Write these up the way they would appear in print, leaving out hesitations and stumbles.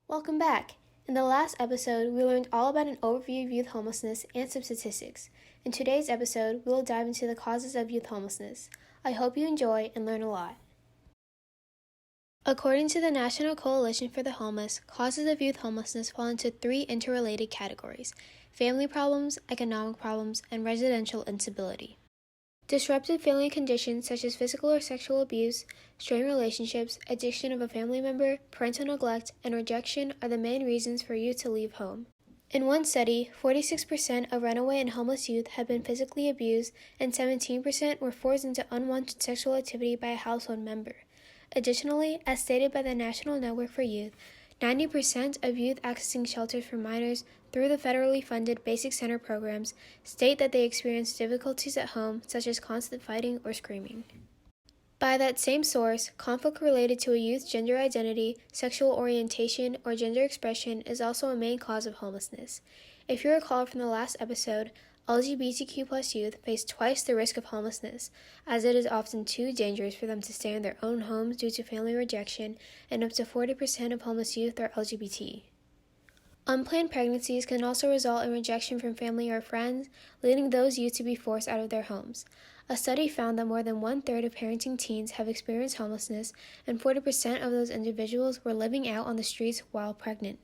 Welcome back! In the last episode, we learned all about an overview of youth homelessness and some statistics. In today's episode, we will dive into the causes of youth homelessness. I hope you enjoy and learn a lot. According to the National Coalition for the Homeless, causes of youth homelessness fall into three interrelated categories: family problems, economic problems, and residential instability. Disruptive family conditions such as physical or sexual abuse, strained relationships, addiction of a family member, parental neglect, and rejection are the main reasons for youth to leave home. In one study, 46% of runaway and homeless youth had been physically abused, and 17% were forced into unwanted sexual activity by a household member. Additionally, as stated by the National Network for Youth, 90% of youth accessing shelters for minors through the federally funded Basic Center programs state that they experience difficulties at home, such as constant fighting or screaming. By that same source, conflict related to a youth's gender identity, sexual orientation, or gender expression is also a main cause of homelessness. If you recall from the last episode, LGBTQ+ youth face twice the risk of homelessness, as it is often too dangerous for them to stay in their own homes due to family rejection, and up to 40% of homeless youth are LGBT. Unplanned pregnancies can also result in rejection from family or friends, leading those youth to be forced out of their homes. A study found that more than one-third of parenting teens have experienced homelessness, and 40% of those individuals were living out on the streets while pregnant.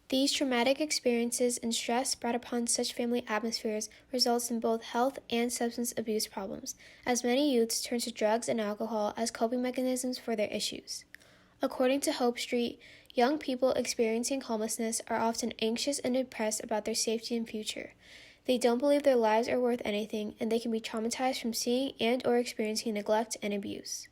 These traumatic experiences and stress brought upon such family atmospheres results in both health and substance abuse problems, as many youths turn to drugs and alcohol as coping mechanisms for their issues. According to Hope Street, young people experiencing homelessness are often anxious and depressed about their safety and future. They don't believe their lives are worth anything, and they can be traumatized from seeing and/or experiencing neglect and abuse.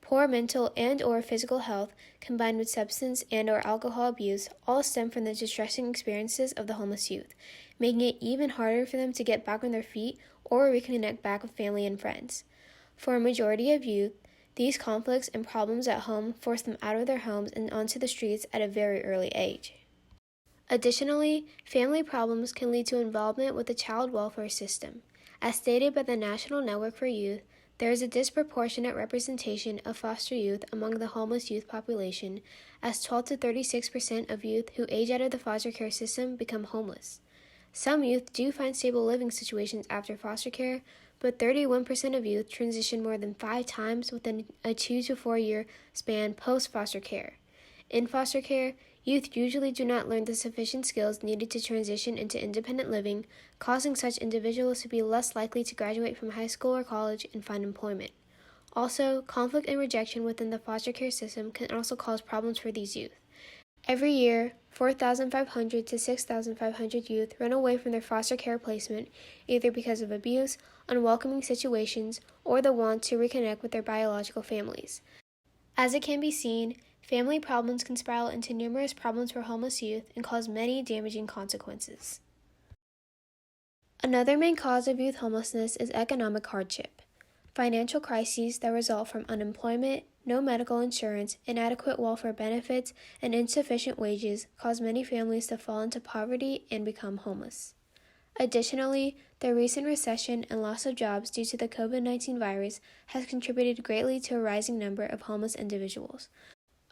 Poor mental and/or physical health, combined with substance and/or alcohol abuse, all stem from the distressing experiences of the homeless youth, making it even harder for them to get back on their feet or reconnect back with family and friends. For a majority of youth, these conflicts and problems at home force them out of their homes and onto the streets at a very early age. Additionally, family problems can lead to involvement with the child welfare system. As stated by the National Network for Youth, there is a disproportionate representation of foster youth among the homeless youth population, as 12 to 36% of youth who age out of the foster care system become homeless. Some youth do find stable living situations after foster care, but 31% of youth transition more than 5 times within a 2 to 4 year span post-foster care. In foster care, youth usually do not learn the sufficient skills needed to transition into independent living, causing such individuals to be less likely to graduate from high school or college and find employment. Also, conflict and rejection within the foster care system can also cause problems for these youth. Every year, 4,500 to 6,500 youth run away from their foster care placement, either because of abuse, unwelcoming situations, or the want to reconnect with their biological families. As it can be seen, family problems can spiral into numerous problems for homeless youth and cause many damaging consequences. Another main cause of youth homelessness is economic hardship. Financial crises that result from unemployment, no medical insurance, inadequate welfare benefits, and insufficient wages cause many families to fall into poverty and become homeless. Additionally, the recent recession and loss of jobs due to the COVID-19 virus has contributed greatly to a rising number of homeless individuals.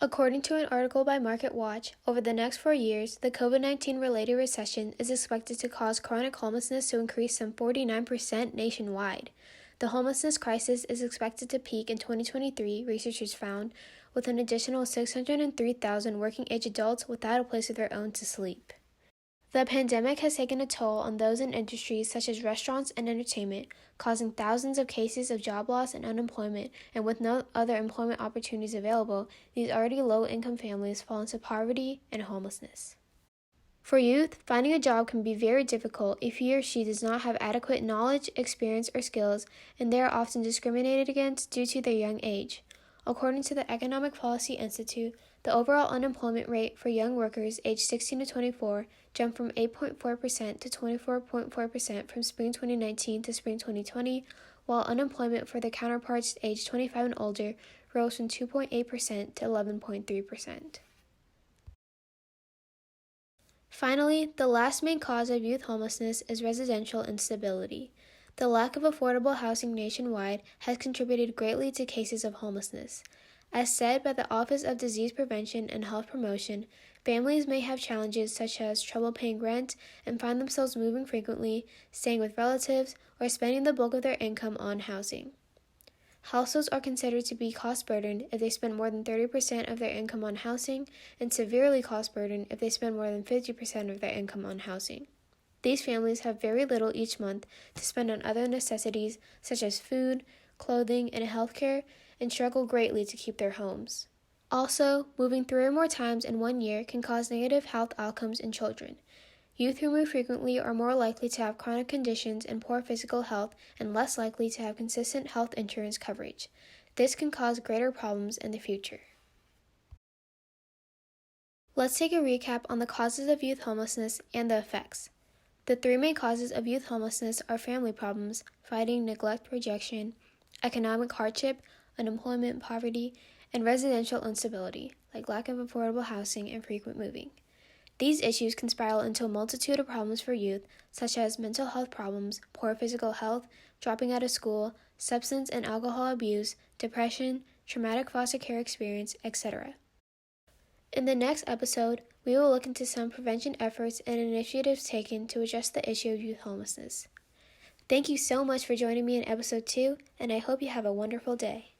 According to an article by MarketWatch, over the next 4 years, the COVID-19 related recession is expected to cause chronic homelessness to increase some 49% nationwide. The homelessness crisis is expected to peak in 2023, researchers found, with an additional 603,000 working-age adults without a place of their own to sleep. The pandemic has taken a toll on those in industries such as restaurants and entertainment, causing thousands of cases of job loss and unemployment, and with no other employment opportunities available, these already low-income families fall into poverty and homelessness. For youth, finding a job can be very difficult if he or she does not have adequate knowledge, experience, or skills, and they are often discriminated against due to their young age. According to the Economic Policy Institute, the overall unemployment rate for young workers aged 16 to 24 jumped from 8.4% to 24.4% from spring 2019 to spring 2020, while unemployment for their counterparts aged 25 and older rose from 2.8% to 11.3%. Finally, the last main cause of youth homelessness is residential instability. The lack of affordable housing nationwide has contributed greatly to cases of homelessness. As said by the Office of Disease Prevention and Health Promotion, Families may have challenges such as trouble paying rent and find themselves moving frequently, staying with relatives, or spending the bulk of their income on housing. Households are considered to be cost-burdened if they spend more than 30% of their income on housing, and severely cost-burdened if they spend more than 50% of their income on housing. These families have very little each month to spend on other necessities such as food, clothing, and healthcare, and struggle greatly to keep their homes. Also, moving 3 or more times in 1 year can cause negative health outcomes in children. Youth who move frequently are more likely to have chronic conditions and poor physical health and less likely to have consistent health insurance coverage. This can cause greater problems in the future. Let's take a recap on the causes of youth homelessness and the effects. The 3 main causes of youth homelessness are family problems, fighting, neglect, rejection, economic hardship, unemployment, poverty, and residential instability, like lack of affordable housing and frequent moving. These issues can spiral into a multitude of problems for youth, such as mental health problems, poor physical health, dropping out of school, substance and alcohol abuse, depression, traumatic foster care experience, etc. In the next episode, we will look into some prevention efforts and initiatives taken to address the issue of youth homelessness. Thank you so much for joining me in episode 2, and I hope you have a wonderful day.